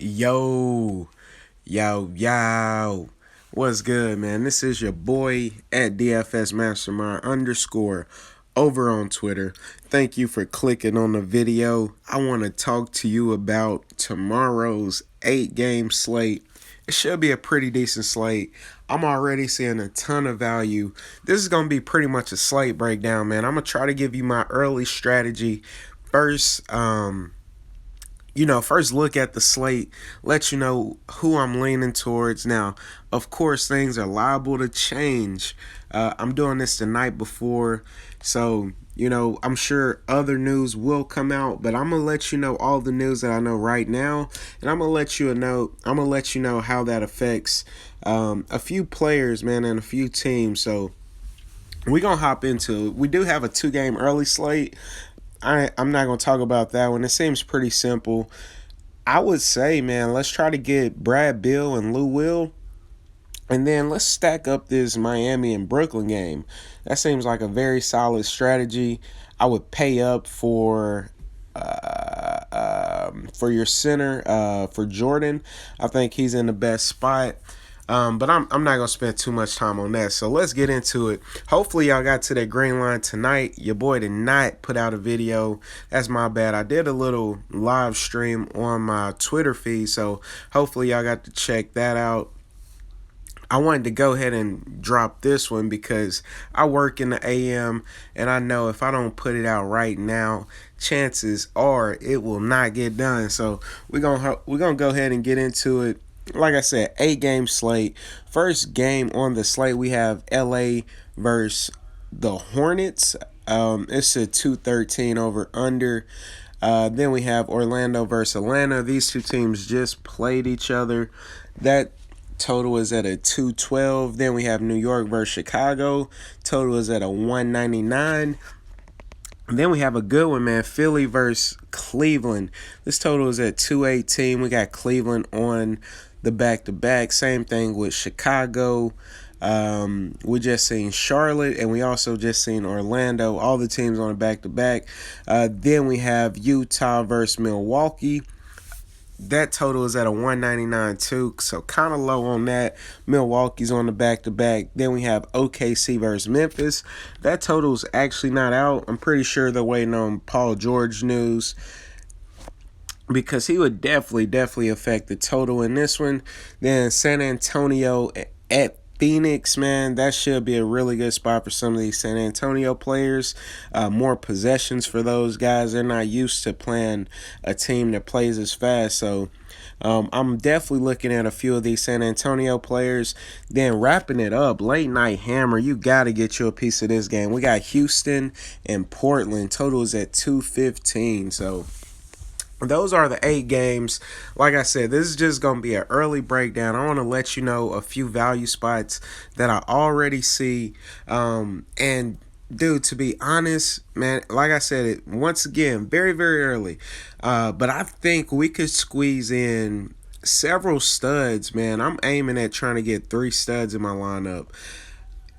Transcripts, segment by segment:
Yo, yo, what's good, man? This is your boy at DFS Mastermind _ over on Twitter. Thank you for clicking on the video. I want to talk to you about tomorrow's 8-game slate. It should be a pretty decent slate. I'm already seeing a ton of value. This is going to be pretty much a slate breakdown, man. I'm going to try to give you my early strategy. First look at the slate, let you know who I'm leaning towards. Now, of course, things are liable to change. I'm doing this the night before, so, I'm sure other news will come out, but I'm going to let you know all the news that I know right now, and I'm going to let you know how that affects a few players, man, and a few teams. So we're going to hop into it. We do have a 2-game early slate. I'm not going to talk about that one. It seems pretty simple. I would say, man, let's try to get Brad Beal and Lou Will. And then let's stack up this Miami and Brooklyn game. That seems like a very solid strategy. I would pay up for your center, for Jordan. I think he's in the best spot. But I'm not going to spend too much time on that. So let's get into it. Hopefully y'all got to that green line tonight. Your boy did not put out a video. That's my bad. I did a little live stream on my Twitter feed. So hopefully y'all got to check that out. I wanted to go ahead and drop this one because I work in the AM, and I know if I don't put it out right now, chances are it will not get done. So we're gonna go ahead and get into it. Like I said, 8-game slate. First game on the slate, we have LA versus the Hornets. It's a 213 over under. Then we have Orlando versus Atlanta. These two teams just played each other. That total is at a 212. Then we have New York versus Chicago. Total is at a 199. And then we have a good one, man. Philly versus Cleveland. This total is at 218. We got Cleveland on the back-to-back. Same thing with Chicago. We just seen Charlotte, and we also just seen Orlando. All the teams on the back-to-back. Then we have Utah versus Milwaukee. That total is at a 199 too, so kind of low on that. Milwaukee's on the back-to-back. Then we have OKC versus Memphis. That total's actually not out. I'm pretty sure they're waiting on Paul George news because he would definitely affect the total in this one. Then San Antonio at Phoenix, man, that should be a really good spot for some of these San Antonio players. More possessions for those guys. They're not used to playing a team that plays as fast. So I'm definitely looking at a few of these San Antonio players. Then wrapping it up, late night hammer. You got to get you a piece of this game. We got Houston and Portland. Total is at 215. So those are the 8 games. Like I said, this is just going to be an early breakdown. I want to let you know a few value spots that I already see. And, dude, to be honest, man, like I said, once again, very, very early. But I think we could squeeze in several studs, man. I'm aiming at trying to get 3 studs in my lineup.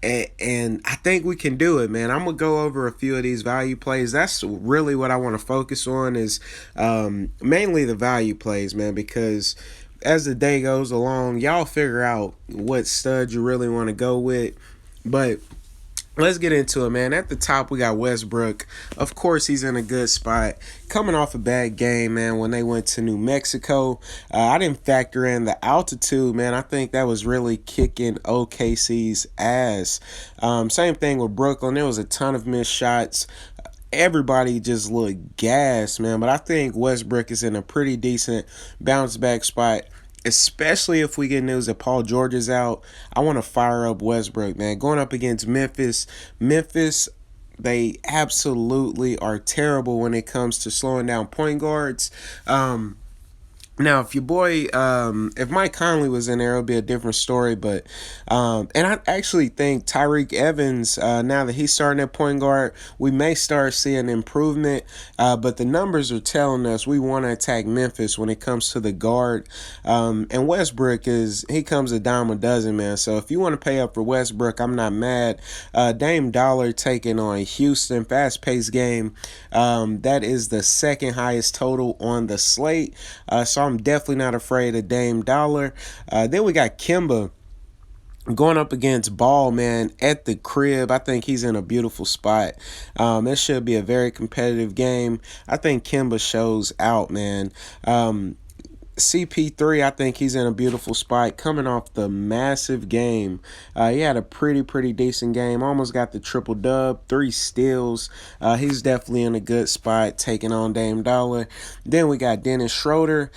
And I think we can do it, man. I'm going to go over a few of these value plays. That's really what I want to focus on is mainly the value plays, man, because as the day goes along, y'all figure out what stud you really want to go with. But let's get into it, man. At the top, we got Westbrook. Of course, he's in a good spot. Coming off a bad game, man, when they went to New Mexico. I didn't factor in the altitude, man. I think that was really kicking OKC's ass. Same thing with Brooklyn. There was a ton of missed shots. Everybody just looked gassed, man. But I think Westbrook is in a pretty decent bounce-back spot. Especially if we get news that Paul George is out. I want to fire up Westbrook, man. Going up against Memphis. Memphis, they absolutely are terrible when it comes to slowing down point guards. Now, if your boy, if Mike Conley was in there, it would be a different story. But, and I actually think Tyreke Evans, now that he's starting at point guard, we may start seeing improvement. But the numbers are telling us we want to attack Memphis when it comes to the guard. And Westbrook he comes a dime a dozen, man. So if you want to pay up for Westbrook, I'm not mad. Dame Dollar taking on Houston, fast-paced game. That is the second highest total on the slate. So I'm definitely not afraid of Dame Dollar. Then we got Kimba going up against Ball, man, at the crib. I think he's in a beautiful spot. This should be a very competitive game. I think Kimba shows out, man. CP3, I think he's in a beautiful spot coming off the massive game. He had a pretty decent game. Almost got the triple dub, 3 steals. He's definitely in a good spot taking on Dame Dollar. Then we got Dennis Schroder.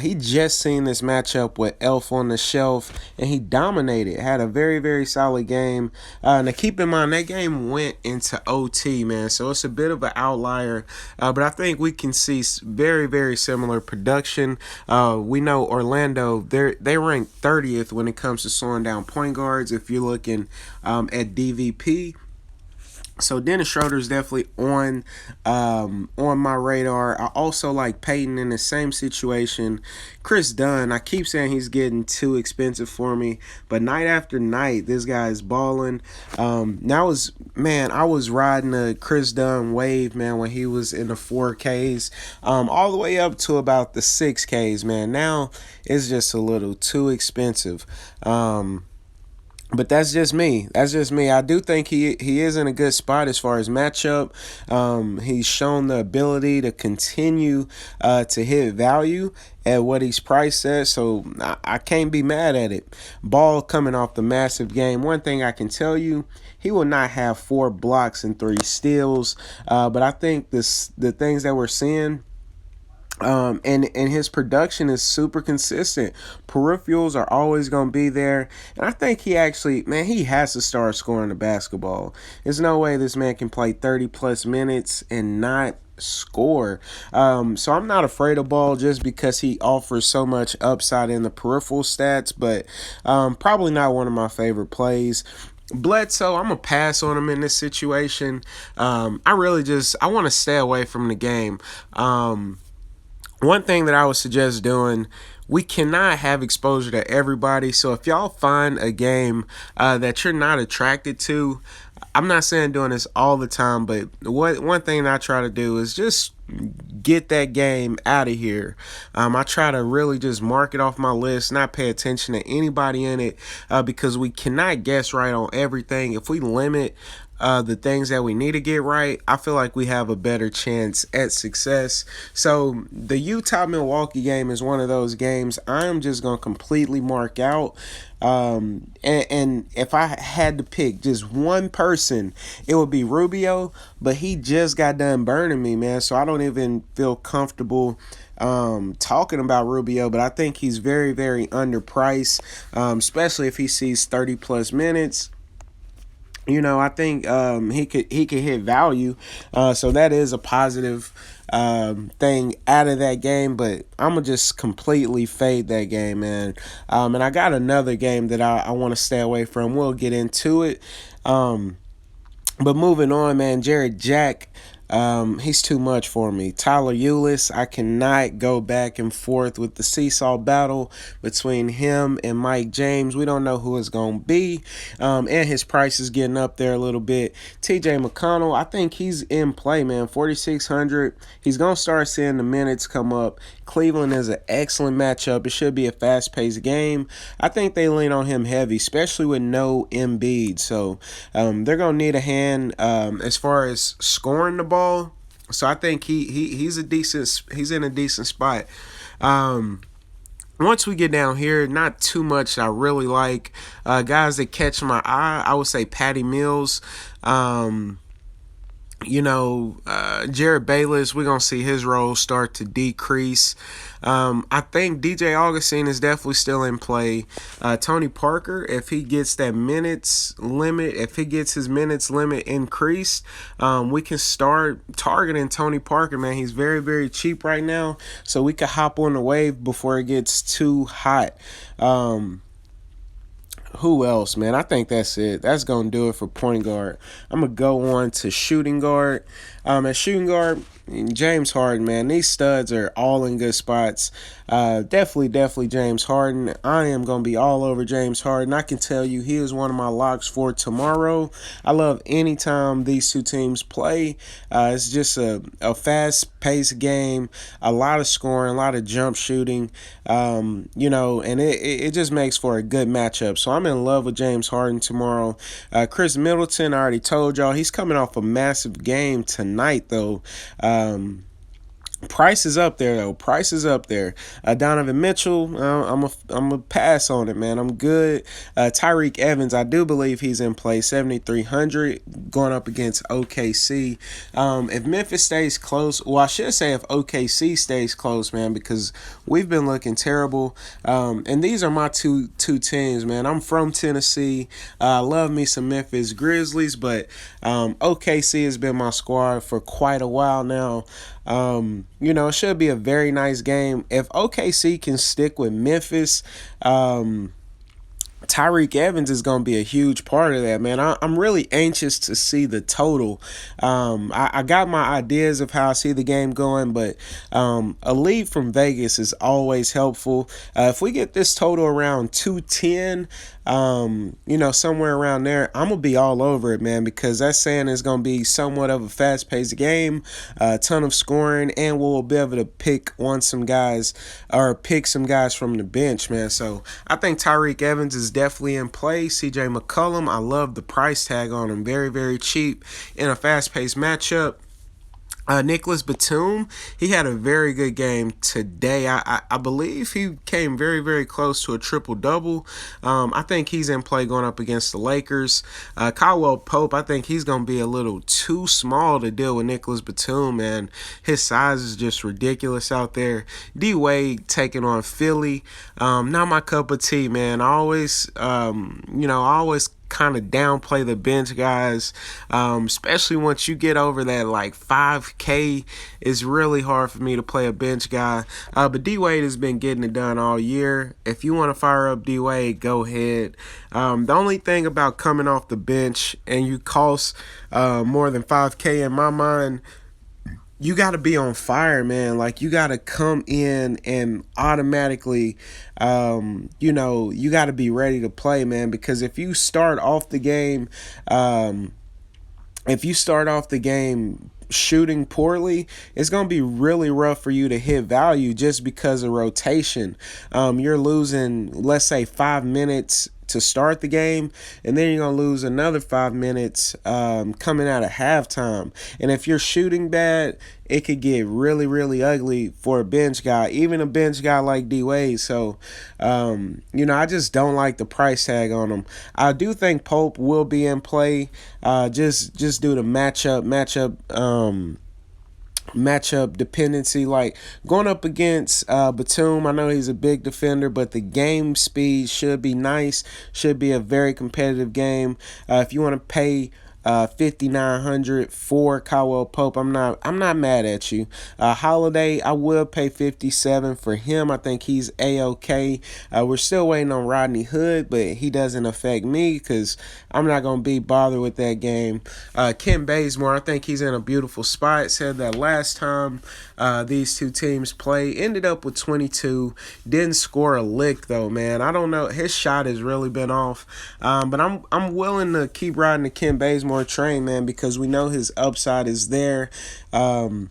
He just seen this matchup with Elf on the Shelf, and he dominated. Had a very solid game. Now keep in mind that game went into OT, man, so it's a bit of an outlier. But I think we can see very similar production. We know Orlando, they rank 30th when it comes to slowing down point guards if you're looking at DVP. So Dennis Schroder is definitely on my radar. I also like Peyton in the same situation. Chris Dunn, I keep saying he's getting too expensive for me, but night after night, this guy is balling. I was riding the Chris Dunn wave, man, when he was in the 4Ks, all the way up to about the 6Ks, man. Now it's just a little too expensive. But that's just me. I do think he is in a good spot as far as matchup. He's shown the ability to continue to hit value at what he's priced at, so I can't be mad at it. Ball coming off the massive game. One thing I can tell you, he will not have 4 blocks and 3 steals, but I think the things that we're seeing, and his production is super consistent. Peripherals are always going to be there. And I think he has to start scoring the basketball. There's no way this man can play 30-plus minutes and not score. So I'm not afraid of Ball just because he offers so much upside in the peripheral stats, but probably not one of my favorite plays. Bledsoe, I'm going to pass on him in this situation. I want to stay away from the game. One thing that I would suggest doing, we cannot have exposure to everybody. So if y'all find a game that you're not attracted to, I'm not saying doing this all the time, but one thing that I try to do is just get that game out of here. I try to really just mark it off my list, not pay attention to anybody in it, because we cannot guess right on everything. If we limit the things that we need to get right, I feel like we have a better chance at success. So the Utah-Milwaukee game is one of those games I'm just going to completely mark out. And if I had to pick just one person, it would be Rubio, but he just got done burning me, man, so I don't even feel comfortable talking about Rubio, but I think he's very underpriced, especially if he sees 30-plus minutes. I think he could hit value, so that is a positive thing out of that game. But I'm gonna just completely fade that game, man. And I got another game that I want to stay away from. We'll get into it. But moving on, man. Jared Jack. He's too much for me. Tyler Ulis, I cannot go back and forth with the seesaw battle between him and Mike James. We don't know who it's going to be. And his price is getting up there a little bit. TJ McConnell, I think he's in play, man. 4,600. He's going to start seeing the minutes come up. Cleveland is an excellent matchup. It should be a fast-paced game. I think they lean on him heavy, especially with no Embiid. So they're going to need a hand as far as scoring the ball. So I think he's in a decent spot. Once we get down here, not too much I really like. Guys that catch my eye, I would say Patty Mills. Jared Bayless, we're going to see his role start to decrease. I think DJ Augustine is definitely still in play. Tony Parker, if he gets his minutes limit increased, we can start targeting Tony Parker, man. He's very cheap right now, so we could hop on the wave before it gets too hot. Who else, man? I think that's it. That's going to do it for point guard. I'm going to go on to shooting guard. At shooting guard, James Harden, man, these studs are all in good spots. Definitely James Harden. I am going to be all over James Harden. I can tell you he is one of my locks for tomorrow. I love any time these two teams play. It's just a fast-paced game, a lot of scoring, a lot of jump shooting, and it just makes for a good matchup. So I'm in love with James Harden tomorrow. Chris Middleton, I already told y'all, he's coming off a massive game tonight, though. Price is up there though. Price is up there. Donovan Mitchell, I'm a pass on it, man. I'm good. Tyreke Evans, I do believe he's in play. 7,300 going up against OKC. If Memphis stays close, well, I should say if OKC stays close, man, because we've been looking terrible. And these are my two teams, man. I'm from Tennessee. I love me some Memphis Grizzlies, but OKC has been my squad for quite a while now. It should be a very nice game. If OKC can stick with Memphis, Tyreke Evans is going to be a huge part of that, man. I'm really anxious to see the total. I got my ideas of how I see the game going, but a lead from Vegas is always helpful. If we get this total around 210, somewhere around there, I'm going to be all over it, man, because that's saying it's going to be somewhat of a fast-paced game, a ton of scoring, and we'll be able to pick some guys from the bench, man. So I think Tyreke Evans is definitely in play. CJ McCollum, I love the price tag on him. Very, very cheap in a fast-paced matchup. Nicholas Batum, he had a very good game today. I believe he came very, very close to a triple-double. I think he's in play going up against the Lakers. Caldwell Pope, I think he's going to be a little too small to deal with Nicholas Batum, man. His size is just ridiculous out there. D-Wade taking on Philly. Not my cup of tea, man. I always kind of downplay the bench guys, especially once you get over that like 5K. It's really hard for me to play a bench guy, but D-Wade has been getting it done all year. If you want to fire up D-Wade, go ahead. The only thing about coming off the bench and you cost more than 5K in my mind, you got to be on fire, man. Like, you got to come in and automatically, you got to be ready to play, man. Because if you start off the game, shooting poorly, it's going to be really rough for you to hit value just because of rotation. You're losing, let's say, 5 minutes to start the game, and then you're going to lose another 5 minutes coming out of halftime. And if you're shooting bad, it could get really, really ugly for a bench guy, even a bench guy like D-Wade. So, I just don't like the price tag on him. I do think Pope will be in play just due to matchup dependency. Like, going up against Batum, I know he's a big defender, but the game speed should be nice, should be a very competitive game. If you want to pay 5,900 for Caldwell Pope, I'm not mad at you. Holiday, I will pay 57 for him. I think he's A-OK. We're still waiting on Rodney Hood, but he doesn't affect me because I'm not going to be bothered with that game. Ken Bazemore, I think he's in a beautiful spot. Said that last time these two teams played, ended up with 22. Didn't score a lick though, man. I don't know. His shot has really been off. But I'm willing to keep riding the Ken Bazemore train, man, because we know his upside is there. And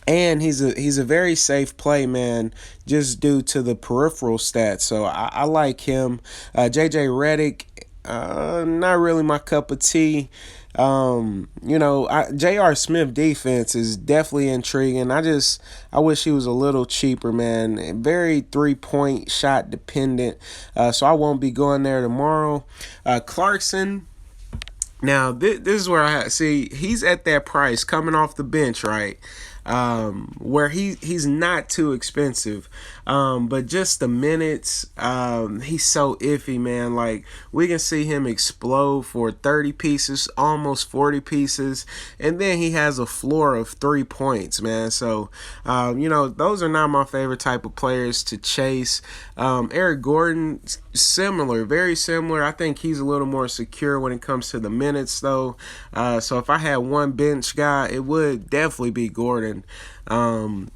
he's a very safe play, man, just due to the peripheral stats. So I like him. JJ Redick, not really my cup of tea. J.R. Smith defense is definitely intriguing. I wish he was a little cheaper, man. Very 3-point shot dependent. So I won't be going there tomorrow. Clarkson. Now, this is where he's at that price coming off the bench, right? where he's not too expensive. But just the minutes, he's so iffy, man. Like, we can see him explode for 30 pieces, almost 40 pieces, and then he has a floor of 3 points, man. So, those are not my favorite type of players to chase. Eric Gordon, similar, very similar. I think he's a little more secure when it comes to the minutes, though. So if I had one bench guy, it would definitely be Gordon. Coming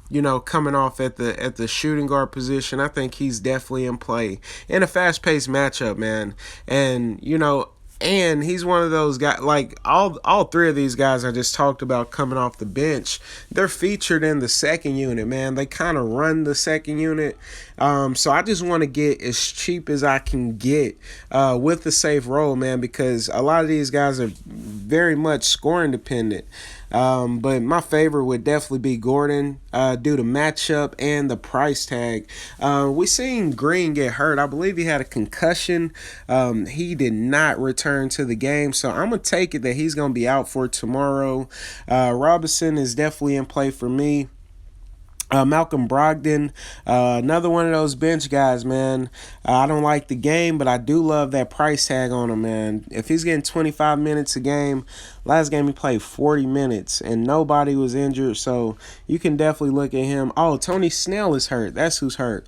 off at the shooting guard position, I think he's definitely in play in a fast-paced matchup, man. And he's one of those guys, like all three of these guys I just talked about coming off the bench, they're featured in the second unit, man. They kind of run the second unit. So I just want to get as cheap as I can get with the safe roll, man, because a lot of these guys are very much scoring dependent. But my favorite would definitely be Gordon due to matchup and the price tag. We seen Green get hurt. I believe he had a concussion. He did not return to the game, so I'm going to take it that he's going to be out for tomorrow. Robinson is definitely in play for me. Malcolm Brogdon, another one of those bench guys, man. I don't like the game, but I do love that price tag on him, man. If he's getting 25 minutes a game, last game he played 40 minutes, and nobody was injured, so you can definitely look at him. Oh, Tony Snell is hurt. That's who's hurt.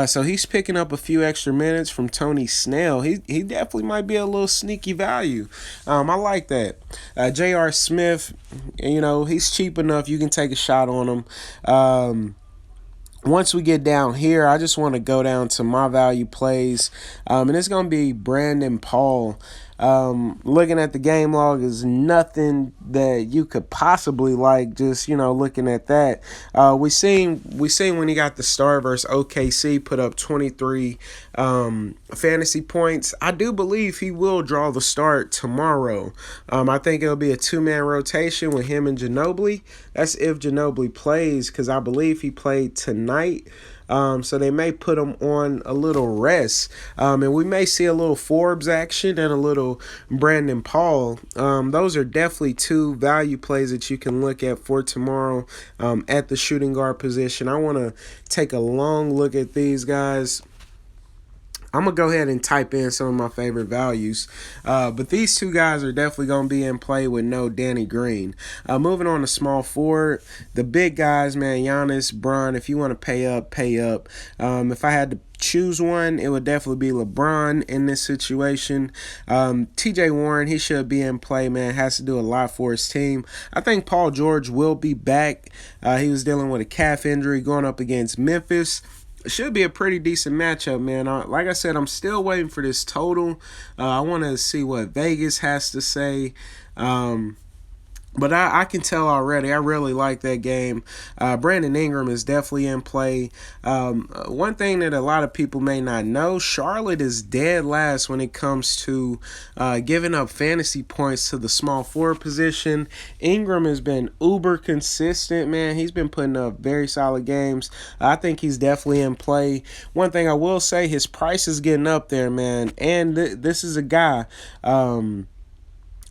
So he's picking up a few extra minutes from Tony Snell. He definitely might be a little sneaky value. I like that. J.R. Smith, he's cheap enough. You can take a shot on him. Once we get down here, I just want to go down to my value plays, and it's going to be Brandon Paul. Looking at the game log is nothing that you could possibly like. Just looking at that, we seen when he got the start versus OKC, put up 23 fantasy points. I do believe he will draw the start tomorrow. I think it'll be a 2-man rotation with him and Ginobili. That's if Ginobili plays, because I believe he played tonight. So they may put him on a little rest. And we may see a little Forbes action and a little Brandon Paul. Those are definitely two value plays that you can look at for tomorrow at the shooting guard position. I want to take a long look at these guys. I'm going to go ahead and type in some of my favorite values. But these two guys are definitely going to be in play with no Danny Green. Moving on to small forward, the big guys, man, Giannis, Bron, if you want to pay up, pay up. If I had to choose one, it would definitely be LeBron in this situation. TJ Warren, he should be in play, man. Has to do a lot for his team. I think Paul George will be back. He was dealing with a calf injury going up against Memphis. It should be a pretty decent matchup, man. Like I said, I'm still waiting for this total. I want to see what Vegas has to say. But I can tell already, I really like that game. Brandon Ingram is definitely in play. One thing that a lot of people may not know, Charlotte is dead last when it comes to giving up fantasy points to the small forward position. Ingram has been uber consistent, man. He's been putting up very solid games. I think he's definitely in play. One thing I will say, his price is getting up there, man. And this is a guy...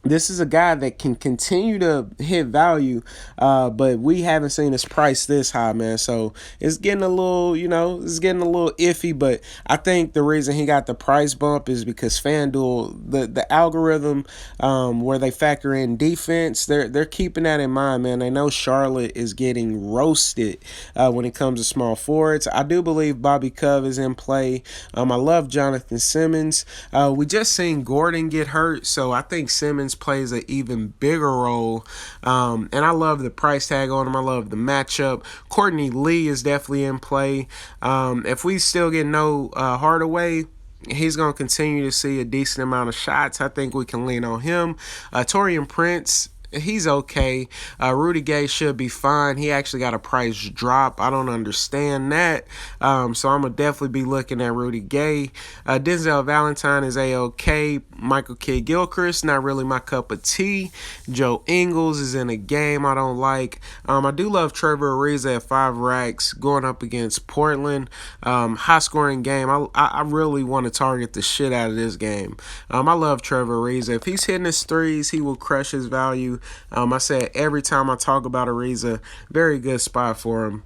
This is a guy that can continue to hit value, but we haven't seen his price this high, man. So it's getting a little, iffy. But I think the reason he got the price bump is because FanDuel, the algorithm where they factor in defense, they're keeping that in mind, man. They know Charlotte is getting roasted when it comes to small forwards. I do believe Bobby Cove is in play. I love Jonathan Simmons. We just seen Gordon get hurt, so I think Simmons plays an even bigger role, and I love the price tag on him. I love the matchup. Courtney Lee is definitely in play. If we still get no Hardaway, he's going to continue to see a decent amount of shots. I think we can lean on him. Taurean Prince, he's okay. Rudy Gay should be fine. He actually got a price drop. I don't understand that. So I'm going to definitely be looking at Rudy Gay. Denzel Valentine is A-OK. Michael Kidd-Gilchrist, not really my cup of tea. Joe Ingles is in a game I don't like. I do love Trevor Ariza at 5 racks going up against Portland. High-scoring game. I really want to target the shit out of this game. I love Trevor Ariza. If he's hitting his threes, he will crush his value. I said every time I talk about Ariza, very good spot for him.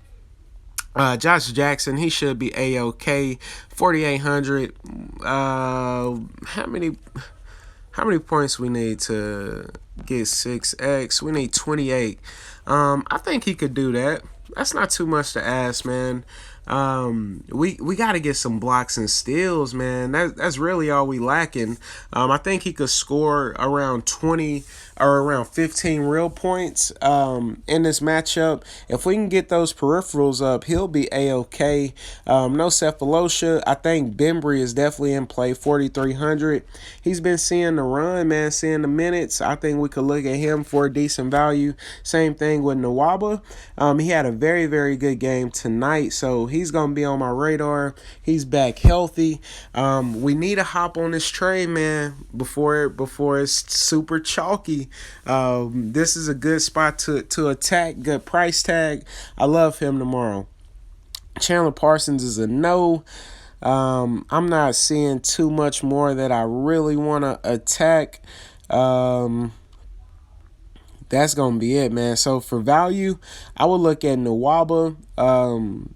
Josh Jackson, he should be A-OK. 4,800. How many points we need to get 6x? We need 28. I think he could do that. That's not too much to ask, man. We got to get some blocks and steals, man. That's really all we lacking. I think he could score around 20 or around 15 real points in this matchup. If we can get those peripherals up, he'll be A-OK. No Cephalosha. I think Bembry is definitely in play, 4,300. He's been seeing the run, man, seeing the minutes. I think we could look at him for a decent value. Same thing with Nwaba. He had a very, very good game tonight, so he's going to be on my radar. He's back healthy. We need to hop on this trade, man, before it's super chalky. This is a good spot to attack. Good price tag. I love him tomorrow. Chandler Parsons is a no. I'm not seeing too much more that I really want to attack. That's going to be it, man. So for value, I would look at Nwaba.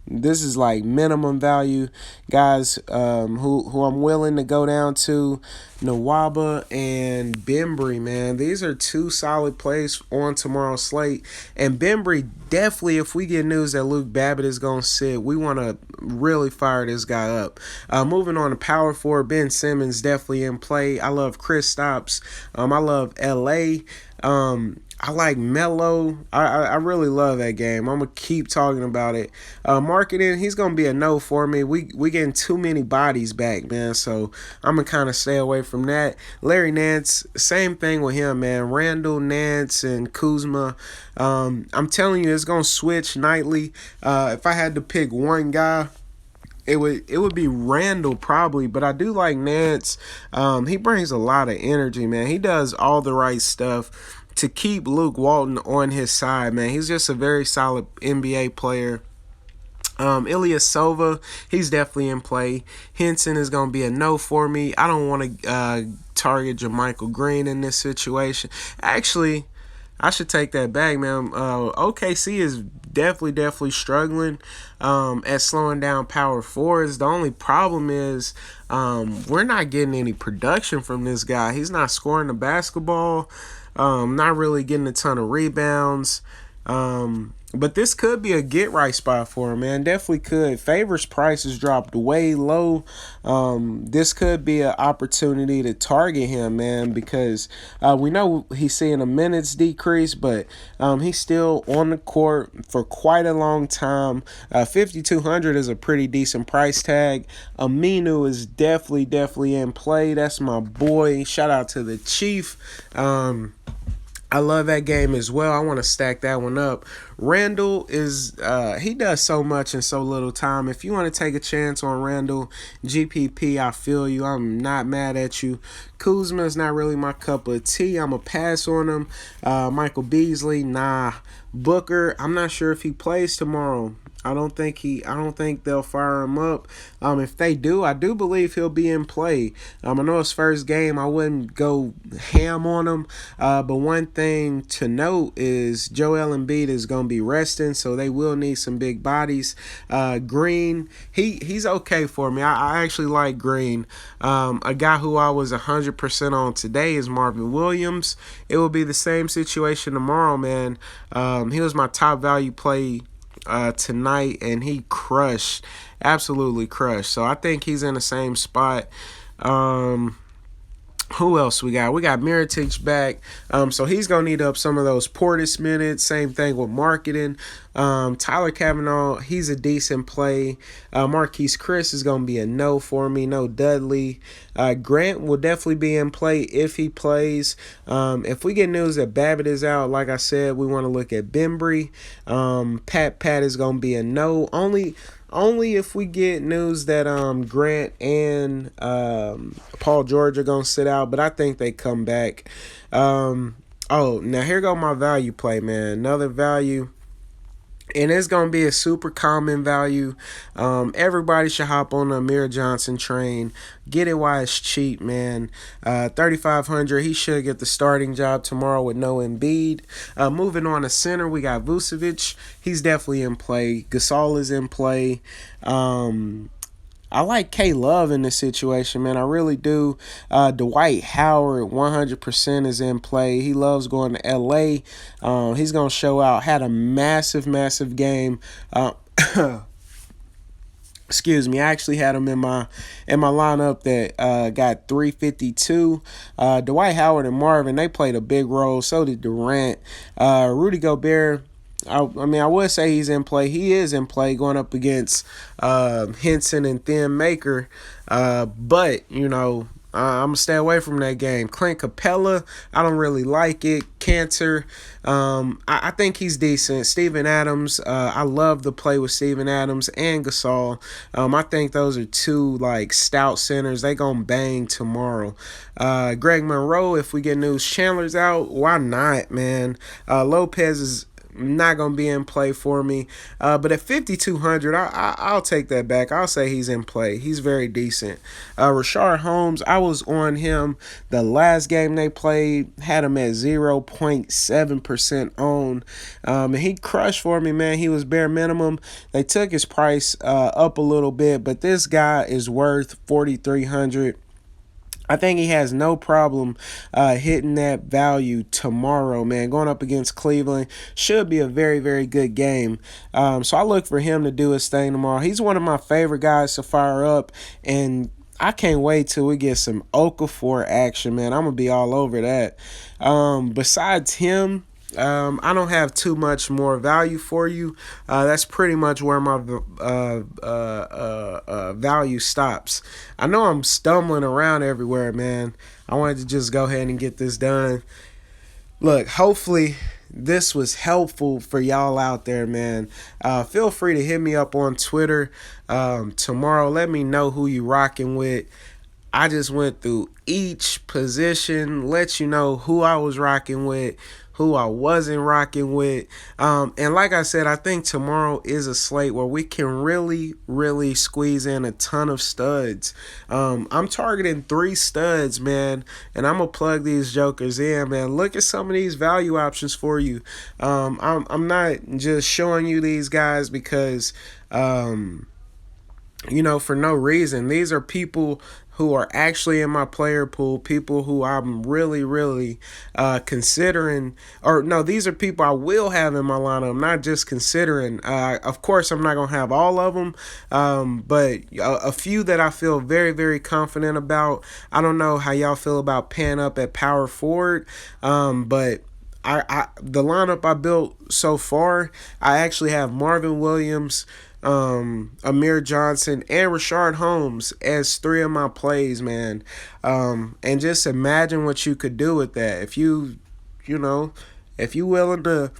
This is like minimum value. Guys who I'm willing to go down to, Nwaba and Bembry, man. These are two solid plays on tomorrow's slate. And Bembry, definitely, if we get news that Luke Babbitt is going to sit, we want to really fire this guy up. Moving on to power forward, Ben Simmons definitely in play. I love Kristaps. I love LA. I like Melo. I really love that game. I'm going to keep talking about it. Marketing, he's going to be a no for me. We getting too many bodies back, man, so I'm going to kind of stay away from that. Larry Nance, same thing with him, man. Randall, Nance, and Kuzma. I'm telling you, it's going to switch nightly. If I had to pick one guy, it would be Randall probably, but I do like Nance. He brings a lot of energy, man. He does all the right stuff to keep Luke Walton on his side, man. He's just a very solid NBA player. Ilyasova, he's definitely in play. Henson is going to be a no for me. I don't want to target JaMychal Green in this situation. Actually, I should take that back, man. OKC is definitely struggling at slowing down power forwards. The only problem is we're not getting any production from this guy. He's not scoring the basketball. Not really getting a ton of rebounds. But this could be a get-right spot for him, man. Definitely could. Favors prices dropped way low. This could be an opportunity to target him, man, because we know he's seeing a minutes decrease, but he's still on the court for quite a long time. 5,200 is a pretty decent price tag. Aminu is definitely in play. That's my boy. Shout out to the Chief. I love that game as well. I want to stack that one up. Randall is he does so much in so little time. If you want to take a chance on Randall, GPP, I feel you. I'm not mad at you. Kuzma is not really my cup of tea. I'm a pass on him. Michael Beasley, nah. Booker, I'm not sure if he plays tomorrow. I don't think they'll fire him up. If they do, I do believe he'll be in play. I know his first game, I wouldn't go ham on him. But one thing to note is Joel Embiid is going to be resting, so they will need some big bodies. Green, he's okay for me. I actually like Green. A guy who I was 100% on today is Marvin Williams. It will be the same situation tomorrow, man. He was my top value play tonight, and he absolutely crushed. So I think he's in the same spot. Who else we got? We got Mirotic back. So he's going to need up some of those Portis minutes. Same thing with marketing. Tyler Kavanaugh, he's a decent play. Marquise Chris is going to be a no for me. No Dudley. Grant will definitely be in play if he plays. If we get news that Babbitt is out, like I said, we want to look at Bembry. Pat is going to be a no. Only if we get news that Grant and Paul George are going to sit out, but I think they come back. Now here go my value play, man. Another value. And it's gonna be a super common value. Everybody should hop on the Amir Johnson train. Get it while it's cheap, man. 3,500. He should get the starting job tomorrow with no Embiid. Moving on to center, we got Vucevic. He's definitely in play. Gasol is in play. I like K Love in this situation, man. I really do. Dwight Howard, 100% is in play. He loves going to LA. He's going to show out. Had a massive, massive game. Excuse me. I actually had him in my lineup that got 352. Dwight Howard and Marvin, they played a big role. So did Durant. Rudy Gobert. I mean, I would say he's in play. He is in play going up against Henson and Thin Maker. But, you know, I'm going to stay away from that game. Clint Capella, I don't really like it. Cantor, I think he's decent. Steven Adams, I love the play with Steven Adams and Gasol. I think those are two, like, stout centers. They going to bang tomorrow. Greg Monroe, if we get news. Chandler's out. Why not, man? Lopez is not going to be in play for me. But at 5,200, I'll take that back. I'll say he's in play. He's very decent. Rashard Holmes, I was on him the last game they played. Had him at 0.7% owned. And he crushed for me, man. He was bare minimum. They took his price up a little bit, but this guy is worth 4,300. I think he has no problem hitting that value tomorrow, man. Going up against Cleveland should be a very, very good game. So I look for him to do his thing tomorrow. He's one of my favorite guys to fire up, and I can't wait till we get some Okafor action, man. I'm going to be all over that. Besides him, I don't have too much more value for you. That's pretty much where my value stops. I know I'm stumbling around everywhere, man. I wanted to just go ahead and get this done. Look, hopefully this was helpful for y'all out there, man. Feel free to hit me up on Twitter tomorrow. Let me know who you rocking with. I just went through each position, let you know who I was rocking with, who I wasn't rocking with. And like I said, I think tomorrow is a slate where we can really, really squeeze in a ton of studs. I'm targeting 3 studs, man, and I'm going to plug these jokers in, man. Look at some of these value options for you. I'm not just showing you these guys because, you know, for no reason. These are people who are actually in my player pool, people who I'm really, really considering. Or no, these are people I will have in my lineup. I'm not just considering. Of course, I'm not going to have all of them, but a few that I feel very, very confident about. I don't know how y'all feel about paying up at power forward, but the lineup I built so far, I actually have Marvin Williams, Amir Johnson, and Rashard Holmes as 3 of my plays, man. And just imagine what you could do with that. If you willing to,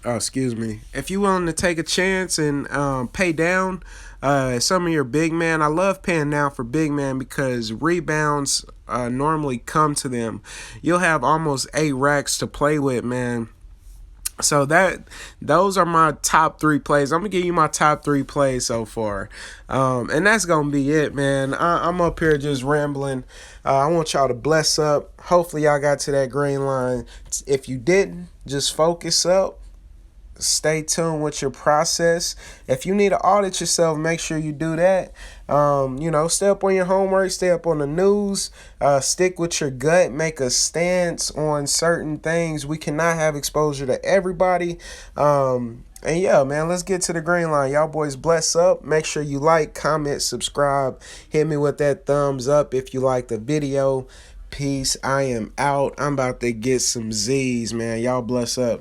if you willing to take a chance and pay down some of your big man. I love paying down for big man because rebounds normally come to them. You'll have almost 8 racks to play with, man. So those are my top 3 plays. I'm gonna give you my top 3 plays so far, and that's gonna be it, man. I'm up here just rambling. I want y'all to bless up. Hopefully y'all got to that green line. If you didn't, just focus up. Stay tuned with your process. If you need to audit yourself, make sure you do that. Stay up on your homework, stay up on the news, stick with your gut, make a stance on certain things. We cannot have exposure to everybody. And yeah, man, let's get to the green line. Y'all boys bless up. Make sure you like, comment, subscribe. Hit me with that thumbs up if you like the video. Peace. I am out. I'm about to get some Z's, man. Y'all bless up.